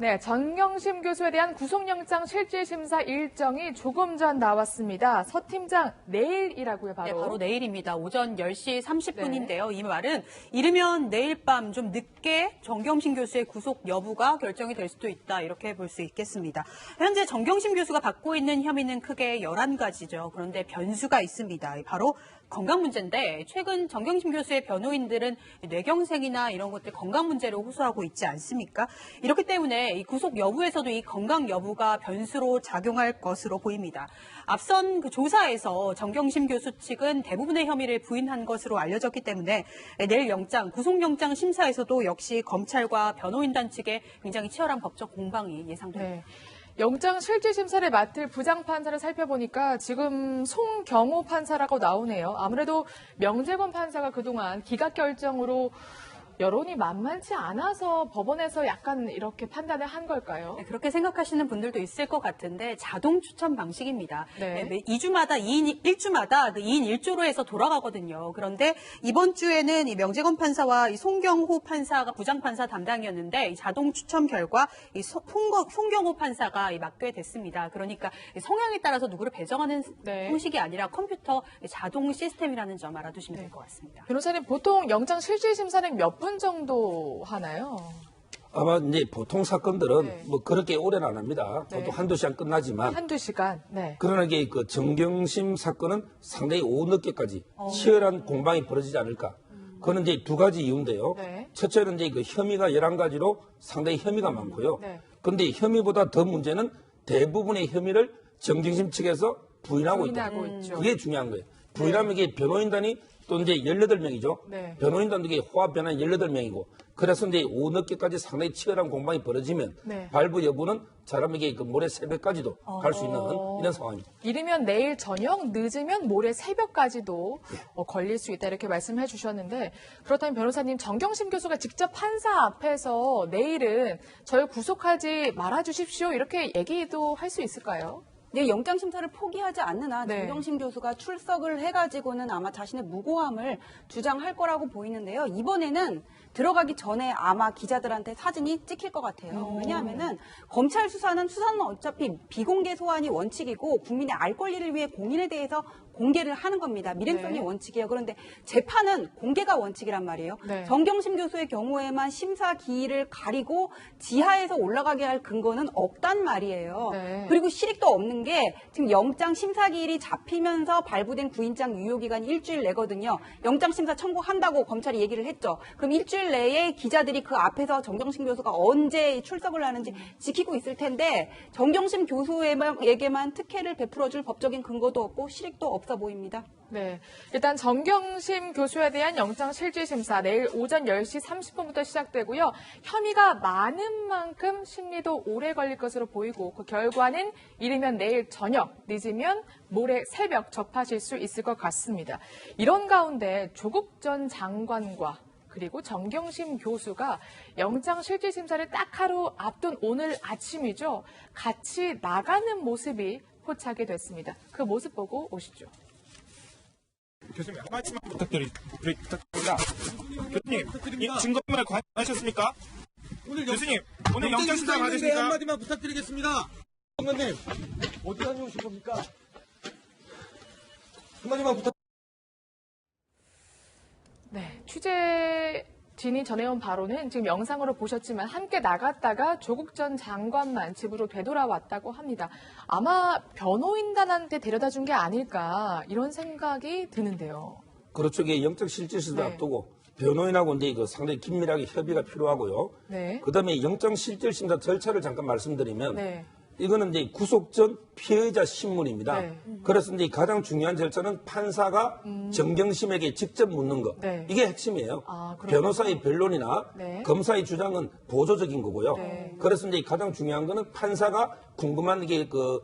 네, 정경심 교수에 대한 구속영장 실질심사 일정이 조금 전 나왔습니다. 서 팀장, 내일이라고요, 바로. 네, 바로 내일입니다. 오전 10시 30분인데요. 네. 이 말은 이르면 내일 밤 좀 늦게 정경심 교수의 구속 여부가 결정이 될 수도 있다. 이렇게 볼 수 있겠습니다. 현재 정경심 교수가 받고 있는 혐의는 크게 11가지죠. 그런데 변수가 있습니다. 바로 건강 문제인데 최근 정경심 교수의 변호인들은 뇌경색이나 이런 것들 건강 문제로 호소하고 있지 않습니까? 이렇기 때문에 이 구속 여부에서도 이 건강 여부가 변수로 작용할 것으로 보입니다. 앞선 그 조사에서 정경심 교수 측은 대부분의 혐의를 부인한 것으로 알려졌기 때문에 내일 구속영장 심사에서도 역시 검찰과 변호인단 측에 굉장히 치열한 법적 공방이 예상됩니다. 네. 영장 실질심사를 맡을 부장판사를 살펴보니까 지금 송경호 판사라고 나오네요. 아무래도 명재권 판사가 그동안 기각결정으로 여론이 만만치 않아서 법원에서 약간 이렇게 판단을 한 걸까요? 네, 그렇게 생각하시는 분들도 있을 것 같은데 자동 추천 방식입니다. 네. 2주마다 1주마다 그 2인 1조로 해서 돌아가거든요. 그런데 이번 주에는 이 명재권 판사와 이 송경호 판사가 부장판사 담당이었는데 이 자동 추천 결과 이 송경호 판사가 맡게 됐습니다. 그러니까 성향에 따라서 누구를 배정하는 네. 형식이 아니라 컴퓨터 자동 시스템이라는 점 알아두시면 될 것 같습니다. 변호사님, 보통 영장 실질심사는 몇 분 정도 하나요? 아마 이제 보통 사건들은 네. 뭐 그렇게 오래는 안 합니다. 네. 보통 한두 시간 끝나지만. 한두 시간. 네. 그러나 이게 그 정경심 사건은 상당히 오후 늦게까지 치열한 공방이 벌어지지 않을까. 그거는 이제 두 가지 이유인데요. 네. 첫째는 이제 그 혐의가 11가지로 상당히 혐의가 많고요. 네. 그런데 혐의보다 더 문제는 대부분의 혐의를 정경심 측에서 부인하고 있다. 있죠. 그게 중요한 거예요. 부인하면 이게 변호인단이 또 이제 18명이죠. 네. 변호인단도 이게 호합 변호인 18명이고. 그래서 이제 오후 늦게까지 상당히 치열한 공방이 벌어지면 네. 발부 여부는 잘하면 그 모레 새벽까지도 갈 수 있는 이런 상황입니다. 이르면 내일 저녁, 늦으면 모레 새벽까지도 걸릴 수 있다 이렇게 말씀해 주셨는데 그렇다면 변호사님 정경심 교수가 직접 판사 앞에서 내일은 저를 구속하지 말아 주십시오 이렇게 얘기도 할 수 있을까요? 네, 영장 심사를 포기하지 않는 한 네. 정경심 교수가 출석을 해가지고는 아마 자신의 무고함을 주장할 거라고 보이는데요. 이번에는 들어가기 전에 아마 기자들한테 사진이 찍힐 것 같아요. 왜냐하면은 검찰 수사는 어차피 비공개 소환이 원칙이고 국민의 알 권리를 위해 공인에 대해서 공개를 하는 겁니다. 밀행성이 네. 원칙이에요. 그런데 재판은 공개가 원칙이란 말이에요. 네. 정경심 교수의 경우에만 심사 기일을 가리고 지하에서 올라가게 할 근거는 없단 말이에요. 네. 그리고 실익도 없는 게 지금 영장 심사 기일이 잡히면서 발부된 구인장 유효 기간이 일주일 내거든요. 영장 심사 청구한다고 검찰이 얘기를 했죠. 그럼 일주일 내에 기자들이 그 앞에서 정경심 교수가 언제 출석을 하는지 지키고 있을 텐데 정경심 교수에게만 특혜를 베풀어줄 법적인 근거도 없고 실익도 없어 보입니다. 네, 일단 정경심 교수에 대한 영장 실질심사 내일 오전 10시 30분부터 시작되고요. 혐의가 많은 만큼 심리도 오래 걸릴 것으로 보이고 그 결과는 이르면 내일 저녁, 늦으면 모레 새벽 접하실 수 있을 것 같습니다. 이런 가운데 조국 전 장관과 그리고 정경심 교수가 영장 실질심사를 딱 하루 앞둔 오늘 아침이죠. 같이 나가는 모습이 포착이 됐습니다. 그 모습 보고 오시죠. 교수님 한 말씀만 부탁드립니다. 교수님 증거인멸 관하셨습니까? 교수님 오늘 영장 심사 받으십니까? 한마디만 부탁드리겠습니다. 장관님 어디 다녀오신 겁니까? 한마디만 부탁. 네, 취재진이 전해온 바로는 지금 영상으로 보셨지만 함께 나갔다가 조국 전 장관만 집으로 되돌아왔다고 합니다. 아마 변호인단한테 데려다 준 게 아닐까 이런 생각이 드는데요. 그렇죠. 이게 영적 실질심사 네. 앞두고 변호인하고 이제 상당히 긴밀하게 협의가 필요하고요. 네. 그다음에 영장 실질심사 절차를 잠깐 말씀드리면 네. 이거는 이제 구속 전 피해자 신문입니다. 네. 그래서 이제 가장 중요한 절차는 판사가 정경심에게 직접 묻는 것. 네. 이게 핵심이에요. 아, 그렇군요. 변호사의 변론이나 네. 검사의 주장은 보조적인 거고요. 네. 그래서 이제 가장 중요한 거는 판사가 궁금한 게 그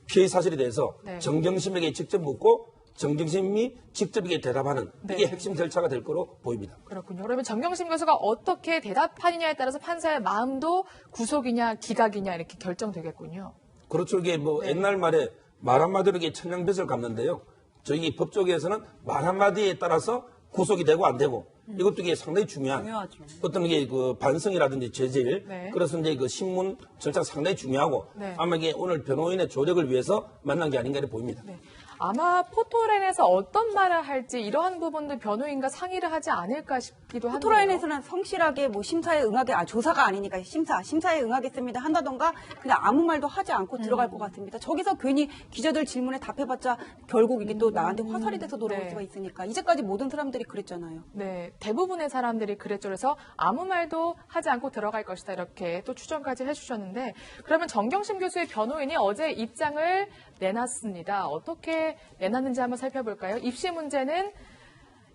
피해 사실에 대해서 네. 정경심에게 직접 묻고 정경심이 직접 이게 대답하는 네. 이게 핵심 절차가 될 거로 보입니다. 그렇군요. 그러면 정경심 교수가 어떻게 대답하느냐에 따라서 판사의 마음도 구속이냐 기각이냐 이렇게 결정되겠군요. 그렇죠. 이게 뭐 네. 옛날 말에 말 한마디로 이게 천냥빚을 갚는데요. 저희 법조계에서는 말 한마디에 따라서 구속이 되고 안 되고 이것도 이게 상당히 중요한 중요하죠. 어떤 게 그 반성이라든지 죄질 네. 그래서 이제 그 신문 절차가 상당히 중요하고 네. 아마 이게 오늘 변호인의 조력을 위해서 만난 게 아닌가 보입니다. 네. 아마 포토라인에서 어떤 말을 할지 이러한 부분도 변호인과 상의를 하지 않을까 싶기도 한데요. 포토라인에서는 성실하게 뭐 심사에 조사가 아니니까 심사에 응하겠습니다 한다던가 그냥 아무 말도 하지 않고 들어갈 것 같습니다. 저기서 괜히 기자들 질문에 답해봤자 결국 이게 또 나한테 화살이 돼서 돌아올 네. 수가 있으니까 이제까지 모든 사람들이 그랬잖아요. 네, 대부분의 사람들이 그랬죠. 그래서 아무 말도 하지 않고 들어갈 것이다. 이렇게 또 추정까지 해주셨는데 그러면 정경심 교수의 변호인이 어제 입장을 내놨습니다. 어떻게 내놨는지 한번 살펴볼까요? 입시 문제는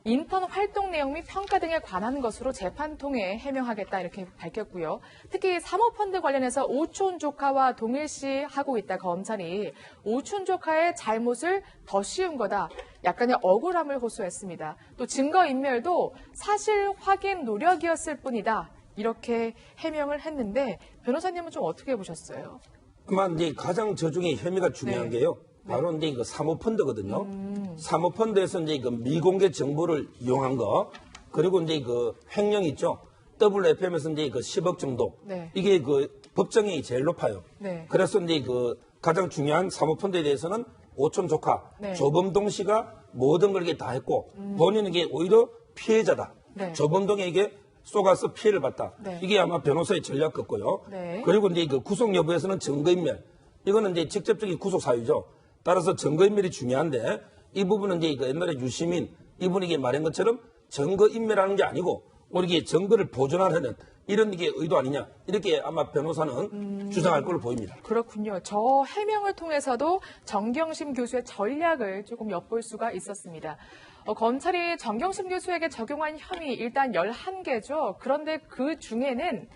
인턴 활동 내용 및 평가 등에 관한 것으로 재판 통해 해명하겠다 이렇게 밝혔고요. 특히 사모펀드 관련해서 오촌 조카와 동일시하고 있다 검찰이 오촌 조카의 잘못을 더 씌운 거다. 약간의 억울함을 호소했습니다. 또 증거인멸도 사실 확인 노력이었을 뿐이다. 이렇게 해명을 했는데 변호사님은 좀 어떻게 보셨어요? 아마 이제 가장 저중에 혐의가 중요한 네. 게요. 바로 이제 그 사모펀드거든요. 사모펀드에서 이제 그 미공개 정보를 이용한 거, 그리고 이제 그 횡령 있죠. WFM에서 이제 그 10억 정도. 네. 이게 그 법정이 제일 높아요. 네. 그래서 이제 그 가장 중요한 사모펀드에 대해서는 오촌 조카, 네. 조범동 씨가 모든 걸 이게 다 했고, 본인은 이게 오히려 피해자다. 네. 조범동에게 쏘가서 피해를 봤다. 네. 이게 아마 변호사의 전략 같고요. 네. 그리고 이제 그 구속 여부에서는 증거인멸. 이거는 이제 직접적인 구속 사유죠. 따라서 증거인멸이 중요한데 이 부분은 이제 그 옛날에 유시민 이분이 이게 말한 것처럼 증거인멸하는 게 아니고 오히려 이게 증거를 보존하려는 이런 게 의도 아니냐 이렇게 아마 변호사는 주장할 걸로 보입니다. 그렇군요. 저 해명을 통해서도 정경심 교수의 전략을 조금 엿볼 수가 있었습니다. 검찰이 정경심 교수에게 적용한 혐의 일단 11개죠. 그런데 그 중에는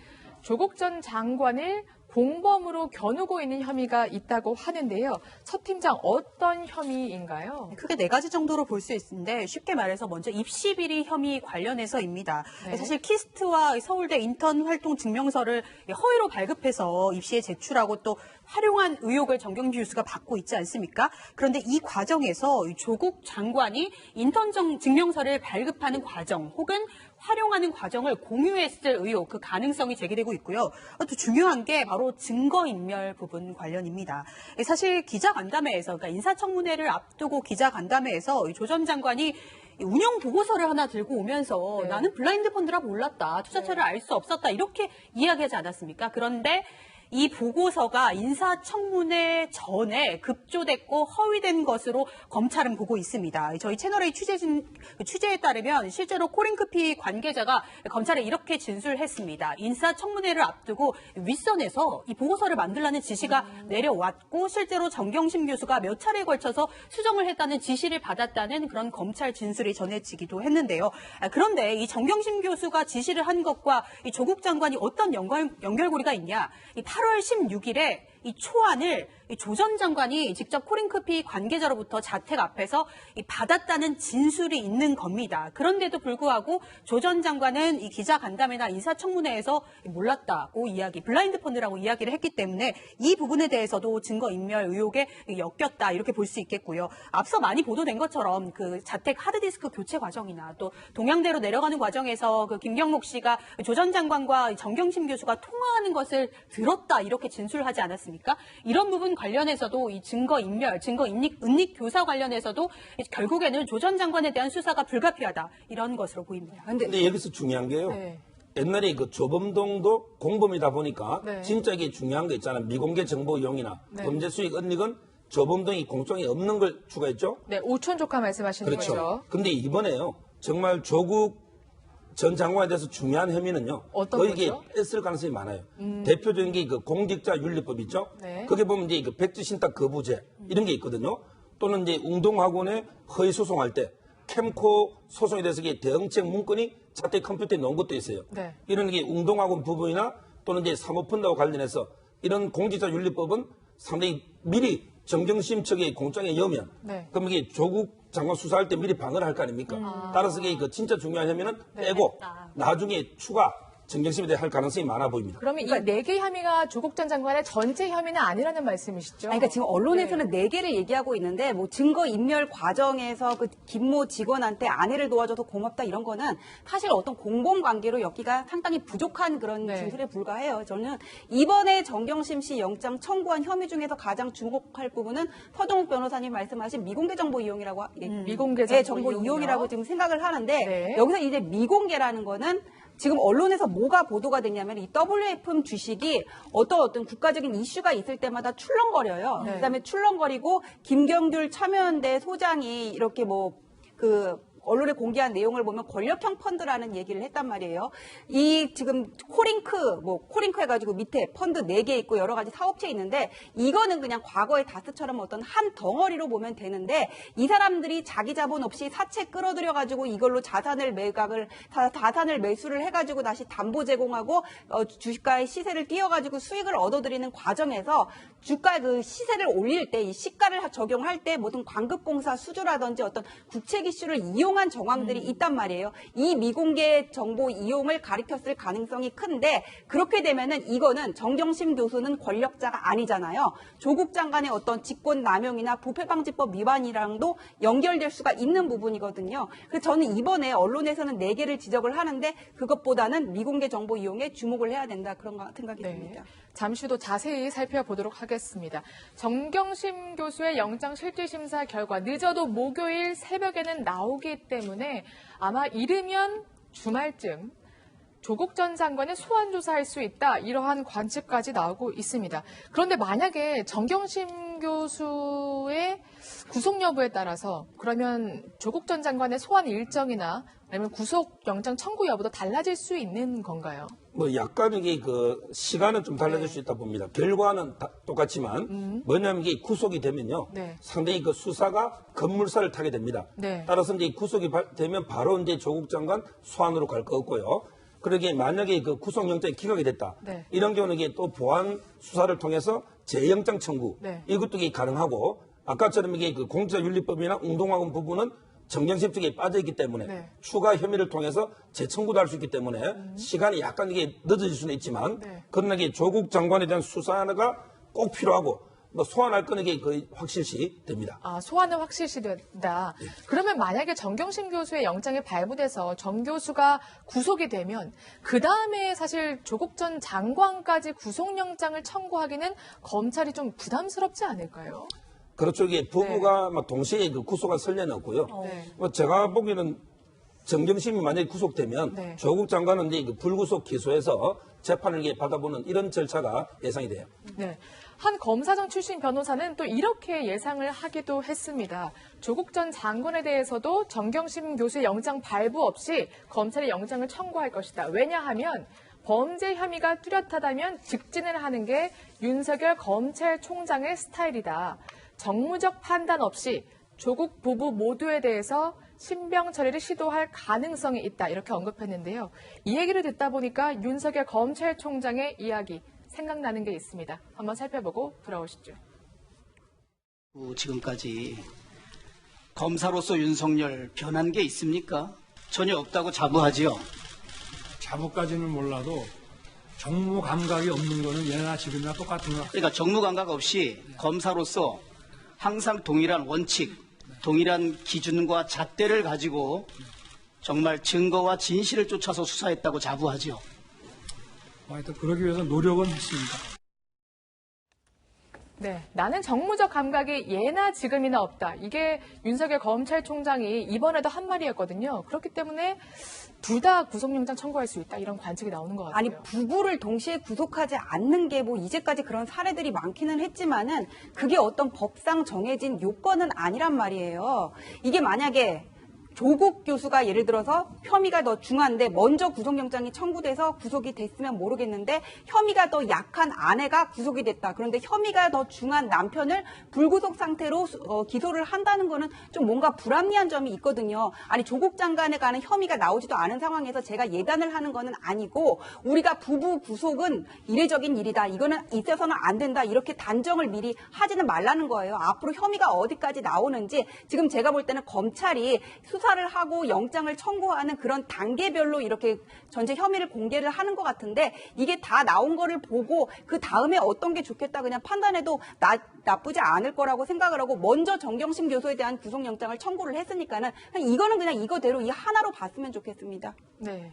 조국 전 장관을 공범으로 겨누고 있는 혐의가 있다고 하는데요. 서 팀장 어떤 혐의인가요? 크게 4가지 정도로 볼 수 있는데 쉽게 말해서 먼저 입시 비리 혐의 관련해서입니다. 네. 사실 키스트와 서울대 인턴 활동 증명서를 허위로 발급해서 입시에 제출하고 또 활용한 의혹을 정경심 교수가 받고 있지 않습니까? 그런데 이 과정에서 이 조국 장관이 인턴 증명서를 발급하는 과정 혹은 활용하는 과정을 공유했을 의혹, 그 가능성이 제기되고 있고요. 또 중요한 게 바로 증거인멸 부분 관련입니다. 사실 기자간담회에서, 그러니까 인사청문회를 앞두고 기자간담회에서 조 전 장관이 운영 보고서를 하나 들고 오면서 네. 나는 블라인드 펀드라 몰랐다, 투자처를 알 수 없었다 이렇게 이야기하지 않았습니까? 그런데 이 보고서가 인사청문회 전에 급조됐고 허위된 것으로 검찰은 보고 있습니다. 저희 채널의 취재에 따르면 실제로 코링크피 관계자가 검찰에 이렇게 진술했습니다. 인사청문회를 앞두고 윗선에서 이 보고서를 만들라는 지시가 내려왔고 실제로 정경심 교수가 몇 차례에 걸쳐서 수정을 했다는 지시를 받았다는 그런 검찰 진술이 전해지기도 했는데요. 그런데 이 정경심 교수가 지시를 한 것과 이 조국 장관이 어떤 연결고리가 있냐? 이 8월 16일에 이 초안을 조 전 장관이 직접 코링크피 관계자로부터 자택 앞에서 받았다는 진술이 있는 겁니다. 그런데도 불구하고 조 전 장관은 이 기자간담회나 인사청문회에서 몰랐다고 블라인드 펀드라고 이야기를 했기 때문에 이 부분에 대해서도 증거인멸 의혹에 엮였다 이렇게 볼 수 있겠고요. 앞서 많이 보도된 것처럼 그 자택 하드디스크 교체 과정이나 또 동양대로 내려가는 과정에서 그 김경록 씨가 조 전 장관과 정경심 교수가 통화하는 것을 들었다 이렇게 진술하지 않았습니까? 이런 부분 관련해서도 이 증거인멸, 은닉 교사 관련해서도 결국에는 조 전 장관에 대한 수사가 불가피하다 이런 것으로 보입니다. 근데 여기서 중요한 게요. 네. 옛날에 그 조범동도 공범이다 보니까 네. 진짜 이게 중요한 거 있잖아요. 미공개 정보 이용이나 네. 범죄 수익 은닉은 조범동이 공정이 없는 걸 추가했죠. 네, 오촌 조카 말씀하시는 그렇죠. 거죠. 근데 이번에요. 정말 조국 전 장관에 대해서 중요한 혐의는요. 어떤 이게 거죠? 뺐을 가능성이 많아요. 대표적인 게 그 공직자 윤리법 있죠. 네. 거기 보면 이제 그 백지 신탁 거부죄 이런 게 있거든요. 또는 이제 웅동학원에 허위 소송할 때 캠코 소송에 대해서 이게 대응책 문건이 자택 컴퓨터에 넣은 것도 있어요. 네. 이런 게 웅동학원 부분이나 또는 이제 사모펀드와 관련해서 이런 공직자 윤리법은 상당히 미리 정경심 측의 공장에 여면 네. 그럼 이게 조국 장관 수사할 때 미리 방어를 할 거 아닙니까? 따라서 이게 그 진짜 중요한 혐의는 빼고 뺐다. 나중에 추가 정경심에 대해 할 가능성이 많아 보입니다. 그러면 이 4개 혐의가 조국 전 장관의 전체 혐의는 아니라는 말씀이시죠? 아니, 그러니까 지금 언론에서는 4개를 얘기하고 있는데 뭐 증거 인멸 과정에서 그 김모 직원한테 아내를 도와줘서 고맙다 이런 거는 사실 어떤 공범 관계로 엮기가 상당히 부족한 그런 네. 진술에 불과해요. 저는 이번에 정경심 씨 영장 청구한 혐의 중에서 가장 주목할 부분은 서동욱 변호사님 말씀하신 미공개 정보 이용이라고 미공개 네, 정보 정보 이용이라고 지금 생각을 하는데 네. 여기서 이제 미공개라는 거는 지금 언론에서 뭐가 보도가 됐냐면 이 WFM 주식이 어떤 국가적인 이슈가 있을 때마다 출렁거려요. 네. 그다음에 출렁거리고 김경률 참여연대 소장이 이렇게 언론에 공개한 내용을 보면 권력형 펀드라는 얘기를 했단 말이에요. 이 지금 코링크 해가지고 밑에 펀드 4개 있고 여러 가지 사업체 있는데 이거는 그냥 과거의 다스처럼 어떤 한 덩어리로 보면 되는데 이 사람들이 자기 자본 없이 사채 끌어들여가지고 이걸로 자산을 매수를 해가지고 다시 담보 제공하고 주가의 시세를 띄워가지고 수익을 얻어들이는 과정에서 주가 그 시세를 올릴 때 이 시가를 적용할 때 모든 광급공사 수주라든지 어떤 국책 이슈를 이용한 정황들이 있단 말이에요. 이 미공개 정보 이용을 가리켰을 가능성이 큰데 그렇게 되면은 이거는 정경심 교수는 권력자가 아니잖아요. 조국 장관의 어떤 직권 남용이나 부패방지법 위반이랑도 연결될 수가 있는 부분이거든요. 그래서 저는 이번에 언론에서는 4개를 지적을 하는데 그것보다는 미공개 정보 이용에 주목을 해야 된다 그런 생각이 듭니다. 잠시 후 자세히 살펴보도록 하겠습니다. 정경심 교수의 영장 실질심사 결과 늦어도 목요일 새벽에는 나오기 때문에 아마 이르면 주말쯤 조국 전 장관을 소환 조사할 수 있다 이러한 관측까지 나오고 있습니다. 그런데 만약에 정경심 교수의 구속 여부에 따라서 그러면 조국 전 장관의 소환 일정이나 아니면 구속 영장 청구 여부도 달라질 수 있는 건가요? 약간 이게 시간은 좀 달라질 수 있다 봅니다. 결과는 똑같지만 뭐냐면 이게 구속이 되면요. 네. 상당히 수사가 급물살을 타게 됩니다. 네. 따라서 이제 구속이 되면 바로 이제 조국 장관 소환으로 갈 거 없고요. 그러게 만약에 구속영장이 기각이 됐다. 네. 이런 경우는 이게 또 보안 수사를 통해서 재영장 청구 이것도 이게 가능하고 아까처럼 이게 공직자윤리법이나 운동학원 부분은 정경심 쪽에 빠져있기 때문에 추가 혐의를 통해서 재청구도 할 수 있기 때문에 시간이 약간 이게 늦어질 수는 있지만 그러나 이게 조국 장관에 대한 수사가 꼭 필요하고 소환할 건 이게 거의 확실시 됩니다. 소환은 확실시 된다. 그러면 만약에 정경심 교수의 영장이 발부돼서 정 교수가 구속이 되면 그 다음에 사실 조국 전 장관까지 구속영장을 청구하기는 검찰이 좀 부담스럽지 않을까요? 그렇죠. 이게 부부가 동시에 구속할 설례는 없고요. 제가 보기에는 정경심이 만약에 구속되면 조국 장관은 이제 불구속 기소해서 재판을 받아보는 이런 절차가 예상이 돼요. 네. 한 검사장 출신 변호사는 또 이렇게 예상을 하기도 했습니다. 조국 전 장관에 대해서도 정경심 교수의 영장 발부 없이 검찰이 영장을 청구할 것이다. 왜냐하면 범죄 혐의가 뚜렷하다면 직진을 하는 게 윤석열 검찰총장의 스타일이다. 정무적 판단 없이 조국 부부 모두에 대해서 신병 처리를 시도할 가능성이 있다. 이렇게 언급했는데요. 이 얘기를 듣다 보니까 윤석열 검찰총장의 이야기 생각나는 게 있습니다. 한번 살펴보고 돌아오시죠. 지금까지 검사로서 윤석열 변한 게 있습니까? 전혀 없다고 자부하지요. 자부까지는 몰라도 정무 감각이 없는 거는 예나 지금이나 똑같은 것 같아요. 그러니까 정무 감각 없이 검사로서 항상 동일한 원칙, 동일한 기준과 잣대를 가지고 정말 증거와 진실을 쫓아서 수사했다고 자부하지요. 하여튼 그러기 위해서 노력은 했습니다. 네, 나는 정무적 감각이 예나 지금이나 없다. 이게 윤석열 검찰총장이 이번에도 한 말이었거든요. 그렇기 때문에 둘 다 구속영장 청구할 수 있다. 이런 관측이 나오는 것 같아요. 아니 부부를 동시에 구속하지 않는 게 이제까지 그런 사례들이 많기는 했지만은 그게 어떤 법상 정해진 요건은 아니란 말이에요. 이게 만약에 조국 교수가 예를 들어서 혐의가 더 중한데 먼저 구속영장이 청구돼서 구속이 됐으면 모르겠는데 혐의가 더 약한 아내가 구속이 됐다. 그런데 혐의가 더 중한 남편을 불구속 상태로 기소를 한다는 거는 좀 뭔가 불합리한 점이 있거든요. 아니 조국 장관에 관한 혐의가 나오지도 않은 상황에서 제가 예단을 하는 거는 아니고 우리가 부부 구속은 이례적인 일이다. 이거는 있어서는 안 된다. 이렇게 단정을 미리 하지는 말라는 거예요. 앞으로 혐의가 어디까지 나오는지 지금 제가 볼 때는 검찰이 수사 수사를 하고 영장을 청구하는 그런 단계별로 이렇게 전체 혐의를 공개를 하는 것 같은데 이게 다 나온 거를 보고 그 다음에 어떤 게 좋겠다 그냥 판단해도 나쁘지 않을 거라고 생각을 하고 먼저 정경심 교수에 대한 구속영장을 청구를 했으니까는 이거는 그냥 이거대로 이 하나로 봤으면 좋겠습니다. 네.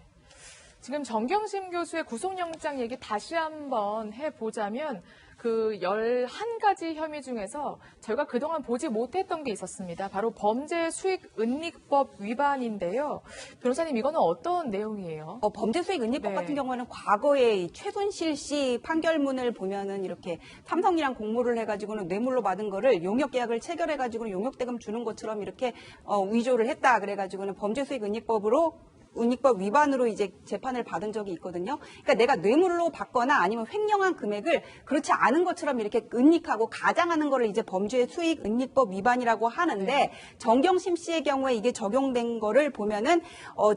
지금 정경심 교수의 구속영장 얘기 다시 한번 해보자면 그 11가지 혐의 중에서 저희가 그동안 보지 못했던 게 있었습니다. 바로 범죄 수익 은닉법 위반인데요. 변호사님 이거는 어떤 내용이에요? 범죄 수익 은닉법 네. 같은 경우에는 과거에 최순실 씨 판결문을 보면은 이렇게 삼성이랑 공모를 해가지고는 뇌물로 받은 거를 용역 계약을 체결해가지고 용역 대금 주는 것처럼 이렇게 위조를 했다 그래가지고는 범죄 수익 은닉법 위반으로 이제 재판을 받은 적이 있거든요. 그러니까 내가 뇌물로 받거나 아니면 횡령한 금액을 그렇지 않은 것처럼 이렇게 은닉하고 가장하는 거를 이제 범죄 수익 은닉법 위반이라고 하는데 네. 정경심 씨의 경우에 이게 적용된 거를 보면은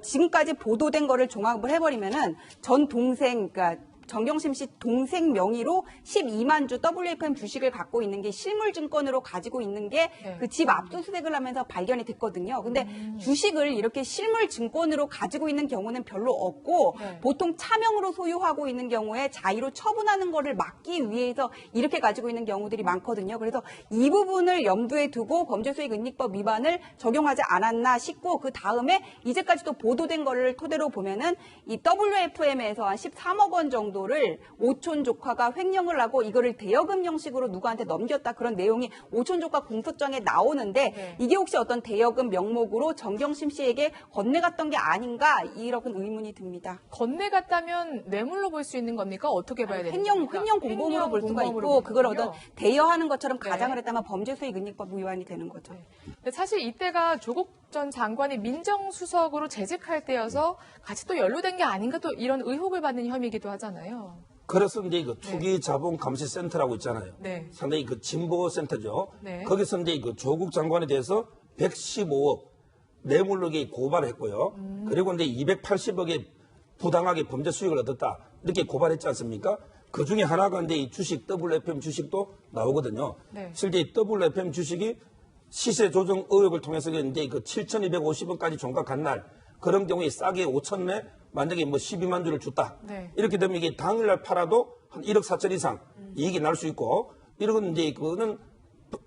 지금까지 보도된 거를 종합을 해버리면은 전 동생 그러니까 정경심 씨 동생 명의로 12만 주 WFM 주식을 갖고 있는 게 실물증권으로 가지고 있는 게 그 집 압수수색을 하면서 발견이 됐거든요. 근데 주식을 이렇게 실물증권으로 가지고 있는 경우는 별로 없고 네. 보통 차명으로 소유하고 있는 경우에 자의로 처분하는 거를 막기 위해서 이렇게 가지고 있는 경우들이 많거든요. 그래서 이 부분을 염두에 두고 범죄수익은닉법 위반을 적용하지 않았나 싶고 그 다음에 이제까지도 보도된 거를 토대로 보면은 이 WFM에서 한 13억 원 정도 를 오촌 조카가 횡령을 하고 이거를 대여금 형식으로 누구한테 넘겼다 그런 내용이 오촌 조카 공소장에 나오는데 네. 이게 혹시 어떤 대여금 명목으로 정경심 씨에게 건네갔던 게 아닌가 이런 의문이 듭니다. 건네갔다면 뇌물로 볼 수 있는 겁니까? 어떻게 봐야 됩니까? 횡령 공범으로 볼 수가 공범으로 있고 그걸 보는군요. 어떤 대여하는 것처럼 네. 가장을 했다면 범죄수익은닉법 위반이 되는 거죠. 근데 사실 이때가 조국 전 장관이 민정수석으로 재직할 때여서 같이 또 연루된 게 아닌가 또 이런 의혹을 받는 혐의이기도 하잖아요. 그래서 이제 그 투기자본감시센터라고 있잖아요. 네. 상당히 그 진보센터죠. 네. 거기서 이제 그 조국 장관에 대해서 115억 뇌물로 고발했고요. 그리고 이제 280억의 부당하게 범죄 수익을 얻었다. 이렇게 고발했지 않습니까? 그 중에 하나가 이제 이 주식, WFM 주식도 나오거든요. 네. 실제 이 WFM 주식이 시세 조정 의혹을 통해서 이제 그 7,250원까지 종각한 날 그런 경우에 싸게 5,000매 만약에 뭐 12만 주를 줬다. 네. 이렇게 되면 이게 당일날 팔아도 한 1억 4천 이상 이익이 날 수 있고 이런 이제 그거는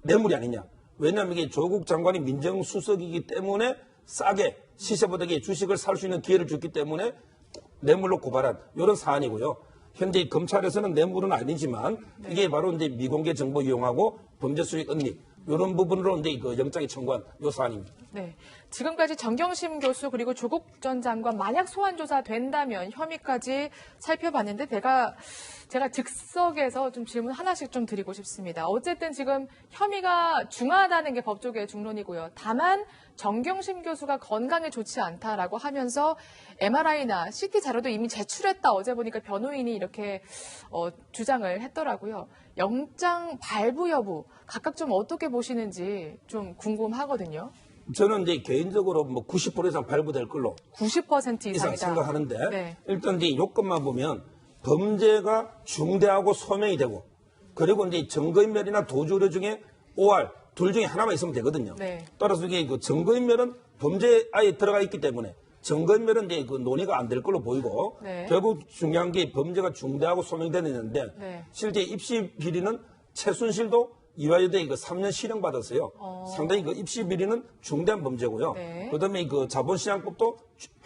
뇌물이 아니냐. 왜냐하면 이게 조국 장관이 민정수석이기 때문에 싸게 시세보다 주식을 살 수 있는 기회를 줬기 때문에 뇌물로 고발한 이런 사안이고요. 현재 검찰에서는 뇌물은 아니지만 이게 바로 이제 미공개 정보 이용하고 범죄 수익 은닉 이런 부분으로 이제 그 영장이 청구한 요 사안입니다. 네. 지금까지 정경심 교수 그리고 조국 전 장관 만약 소환 조사 된다면 혐의까지 살펴봤는데 제가 즉석에서 좀 질문 하나씩 좀 드리고 싶습니다. 어쨌든 지금 혐의가 중하다는 게 법조계의 중론이고요. 다만 정경심 교수가 건강에 좋지 않다라고 하면서 MRI나 CT 자료도 이미 제출했다. 어제 보니까 변호인이 이렇게 주장을 했더라고요. 영장 발부 여부 각각 좀 어떻게 보시는지 좀 궁금하거든요. 저는 이제 개인적으로 뭐 90% 이상 발부될 걸로 90% 이상 이상이다. 생각하는데 네. 일단 이제 요건만 보면 범죄가 중대하고 소명이 되고 그리고 이제 증거인멸이나 도주의뢰 중에 OR 둘 중에 하나만 있으면 되거든요. 네. 따라서 이게 그 증거인멸은 범죄에 들어가 있기 때문에 증거인멸은 이제 그 논의가 안 될 걸로 보이고 네. 결국 중요한 게 범죄가 중대하고 소명되는데 네. 실제 입시 비리는 최순실도 이화여대에 그 3년 실형 받았어요. 상당히 그 입시 비리는 중대한 범죄고요. 네. 그다음에 그 자본시장법도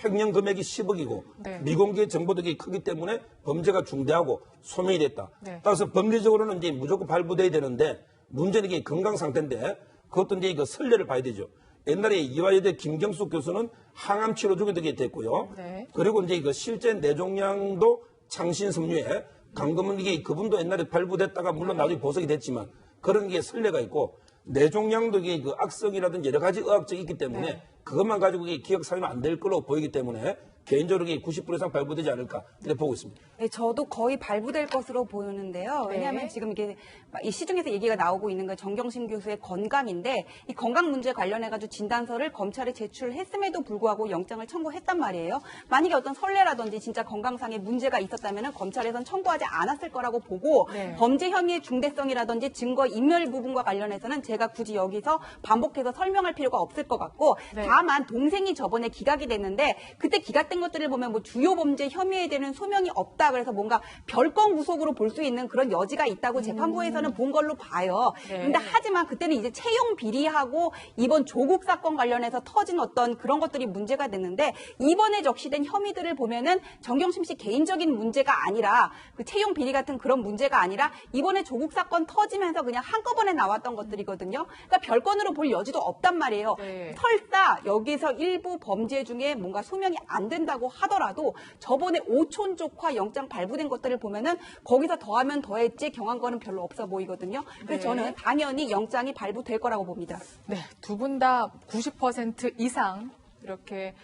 횡령 금액이 10억이고 네. 미공개 정보들이 크기 때문에 범죄가 중대하고 소명이 됐다. 네. 따라서 법리적으로는 이제 무조건 발부돼야 되는데 문제는 이게 건강 상태인데 그것도 이제 그 선례를 봐야 되죠. 옛날에 이화여대 김경숙 교수는 항암 치료 중에 되게 됐고요. 네. 그리고 이제 그 실제 뇌종양도 창신섬유에 강금은 이게 그분도 옛날에 발부됐다가 물론 나중에 보석이 됐지만 그런 게 선례가 있고 뇌종양도 이게 그 악성이라든지 여러 가지 의학적이 있기 때문에 네. 그것만 가지고 이게 기억 사유는 안 될 걸로 보이기 때문에 개인적으로 90% 이상 발부되지 않을까 이렇게 보고 있습니다. 네, 저도 거의 발부될 것으로 보는데요. 네. 왜냐하면 지금 이게 이 시중에서 얘기가 나오고 있는 건 정경심 교수의 건강인데 이 건강 문제 관련해가지고 진단서를 검찰에 제출했음에도 불구하고 영장을 청구했단 말이에요. 만약에 어떤 선례라든지 진짜 건강상의 문제가 있었다면 검찰에선 청구하지 않았을 거라고 보고 네. 범죄 혐의의 중대성이라든지 증거 인멸 부분과 관련해서는 제가 굳이 여기서 반복해서 설명할 필요가 없을 것 같고 네. 다만 동생이 저번에 기각이 됐는데 그때 기각된 것들을 보면 뭐 주요 범죄 혐의에 대한 소명이 없다 그래서 뭔가 별건 구속으로 볼 수 있는 그런 여지가 있다고 재판부에서는 본 걸로 봐요. 네. 근데 하지만 그때는 이제 채용 비리하고 이번 조국 사건 관련해서 터진 어떤 그런 것들이 문제가 됐는데 이번에 적시된 혐의들을 보면은 정경심 씨 개인적인 문제가 아니라 그 채용 비리 같은 그런 문제가 아니라 이번에 조국 사건 터지면서 그냥 한꺼번에 나왔던 것들이거든요. 그러니까 별건으로 볼 여지도 없단 말이에요. 네. 설사 여기서 일부 범죄 중에 뭔가 소명이 안 된다고 하더라도 저번에 오촌 쪽화 영장 발부된 것들을 보면은 거기서 더하면 더했지 경한 거는 별로 없어 보이거든요. 그래서 네. 저는 당연히 영장이 발부될 거라고 봅니다. 네, 두 분 다 90% 이상 이렇게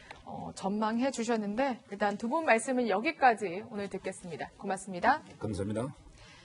전망해 주셨는데 일단 두 분 말씀은 여기까지 오늘 듣겠습니다. 고맙습니다. 감사합니다.